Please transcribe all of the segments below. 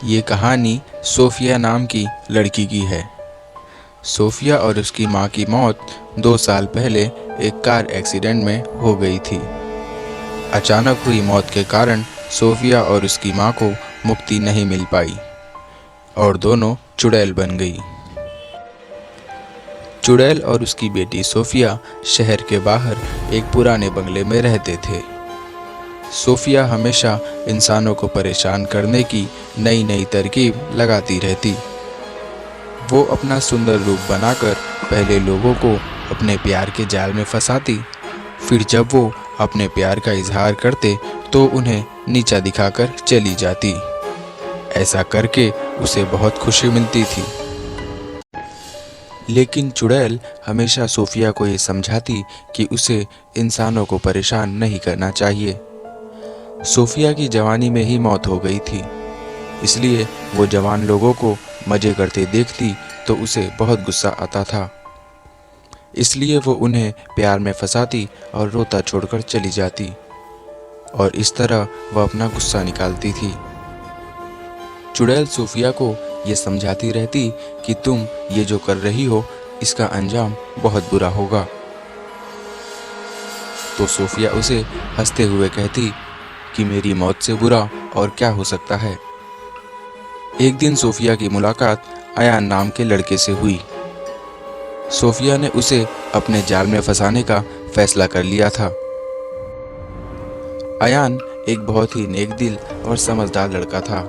ये कहानी सोफिया नाम की लड़की की है। सोफिया और उसकी माँ की मौत 2 साल पहले एक कार एक्सीडेंट में हो गई थी। अचानक हुई मौत के कारण सोफिया और उसकी माँ को मुक्ति नहीं मिल पाई और दोनों चुड़ैल बन गई। चुड़ैल और उसकी बेटी सोफिया शहर के बाहर एक पुराने बंगले में रहते थे। सोफिया हमेशा इंसानों को परेशान करने की नई नई तरकीब लगाती रहती। वो अपना सुंदर रूप बनाकर पहले लोगों को अपने प्यार के जाल में फंसाती, फिर जब वो अपने प्यार का इजहार करते तो उन्हें नीचा दिखाकर चली जाती। ऐसा करके उसे बहुत खुशी मिलती थी। लेकिन चुड़ैल हमेशा सोफिया को ये समझाती कि उसे इंसानों को परेशान नहीं करना चाहिए। सोफिया की जवानी में ही मौत हो गई थी, इसलिए वो जवान लोगों को मजे करते देखती तो उसे बहुत गुस्सा आता था। इसलिए वो उन्हें प्यार में फंसाती और रोता छोड़कर चली जाती और इस तरह वह अपना गुस्सा निकालती थी। चुड़ैल सोफिया को ये समझाती रहती कि तुम ये जो कर रही हो इसका अंजाम बहुत बुरा होगा। तो सोफिया उसे हंसते हुए कहती कि मेरी मौत से बुरा और क्या हो सकता है। एक दिन सोफिया की मुलाकात अयान नाम के लड़के से हुई। सोफिया ने उसे अपने जाल में फंसाने का फैसला कर लिया था। अयान एक बहुत ही नेक दिल और समझदार लड़का था।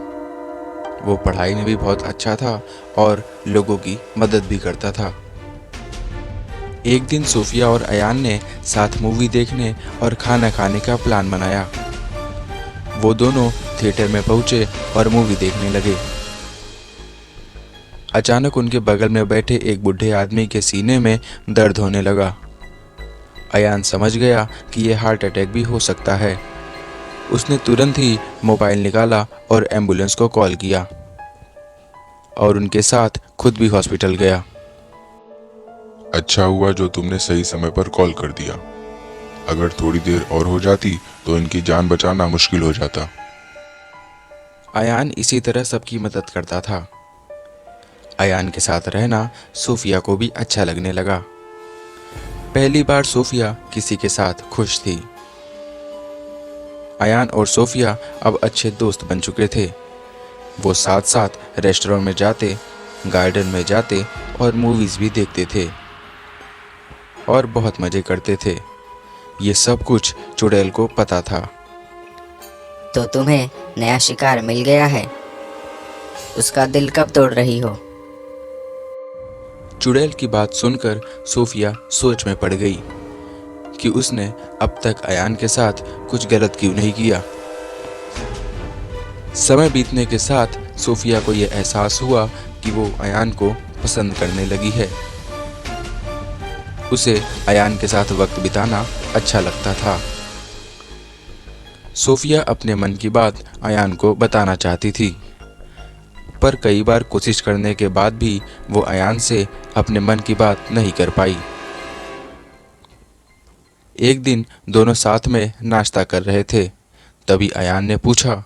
वो पढ़ाई में भी बहुत अच्छा था और लोगों की मदद भी करता था। एक दिन सोफिया और अयान ने साथ मूवी देखने और खाना खाने का प्लान बनाया। वो दोनों थिएटर में पहुंचे और मूवी देखने लगे। अचानक उनके बगल में बैठे एक बूढ़े आदमी के सीने में दर्द होने लगा। अयान समझ गया कि यह हार्ट अटैक भी हो सकता है। उसने तुरंत ही मोबाइल निकाला और एम्बुलेंस को कॉल किया और उनके साथ खुद भी हॉस्पिटल गया। अच्छा हुआ जो तुमने सही समय पर कॉल कर दिया। अगर थोड़ी देर और हो जाती तो इनकी जान बचाना मुश्किल हो जाता। अयान इसी तरह सबकी मदद करता था। अयान के साथ रहना सोफिया को भी अच्छा लगने लगा। पहली बार सोफिया किसी के साथ खुश थी। अयान और सोफिया अब अच्छे दोस्त बन चुके थे। वो साथ साथ रेस्टोरेंट में जाते, गार्डन में जाते और मूवीज भी देखते थे और बहुत मजे करते थे। ये सब कुछ चुड़ैल को पता था। तो तुम्हें नया शिकार मिल गया है। उसका दिल कब तोड़ रही हो? चुड़ैल की बात सुनकर सोफिया सोच में पड़ गई कि उसने अब तक अयान के साथ कुछ गलत क्यों नहीं किया। समय बीतने के साथ सोफिया को यह एहसास हुआ कि वो अयान को पसंद करने लगी है। उसे अयान के साथ वक्त बिताना अच्छा लगता था। सोफिया अपने मन की बात अयान को बताना चाहती थी, पर कई बार कोशिश करने के बाद भी वो अयान से अपने मन की बात नहीं कर पाई। एक दिन दोनों साथ में नाश्ता कर रहे थे, तभी अयान ने पूछा,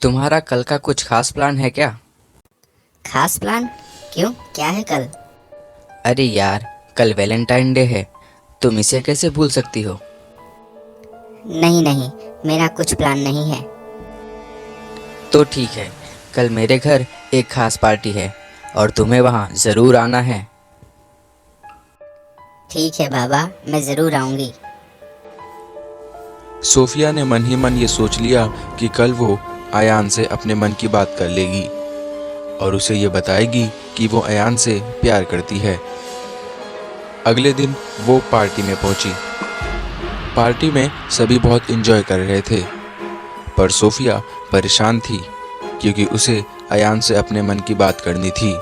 तुम्हारा कल का कुछ खास प्लान है क्या? खास प्लान? क्यों, क्या है कल? अरे यार, कल वैलेंटाइन डे है, तुम इसे कैसे भूल सकती हो? नहीं नहीं, मेरा कुछ प्लान नहीं है। तो ठीक है, कल मेरे घर एक खास पार्टी है और तुम्हें वहाँ ज़रूर आना है। ठीक है बाबा, मैं ज़रूर आऊँगी। सोफिया ने मन ही मन ये सोच लिया कि कल वो अयान से अपने मन की बात कर लेगी और उसे ये बताएगी कि वो अयान से प्यार करती है। अगले दिन वो पार्टी में पहुंची। पार्टी में सभी बहुत एंजॉय कर रहे थे, पर सोफिया परेशान थी क्योंकि उसे अयान से अपने मन की बात करनी थी।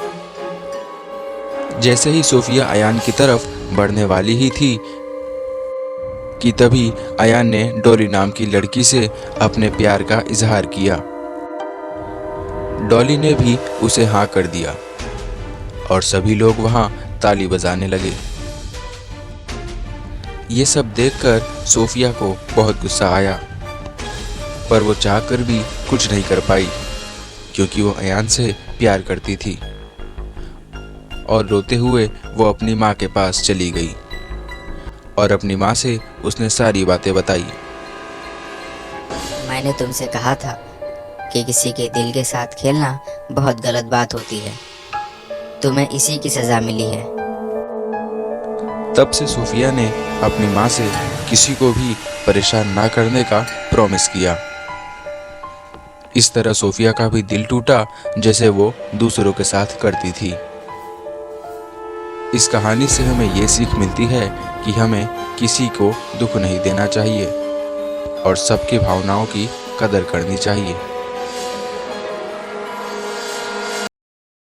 जैसे ही सोफिया अयान की तरफ बढ़ने वाली ही थी कि तभी अयान ने डॉली नाम की लड़की से अपने प्यार का इजहार किया। डॉली ने भी उसे हाँ कर दिया और सभी लोग वहां ताली बजाने लगे। ये सब देखकर सोफिया को बहुत गुस्सा आया पर वो चाहकर भी कुछ नहीं कर पाई, क्योंकि वो अयान से प्यार करती थी। और रोते हुए वो अपनी माँ के पास चली गई और अपनी माँ से उसने सारी बातें बताई। मैंने तुमसे कहा था कि किसी के दिल के साथ खेलना बहुत गलत बात होती है। तुम्हें इसी की सज़ा मिली है। तब से सोफिया ने अपनी माँ से किसी को भी परेशान ना करने का प्रॉमिस किया। इस तरह सोफिया का भी दिल टूटा, जैसे वो दूसरों के साथ करती थी। इस कहानी से हमें ये सीख मिलती है कि हमें किसी को दुख नहीं देना चाहिए और सबकी भावनाओं की कदर करनी चाहिए।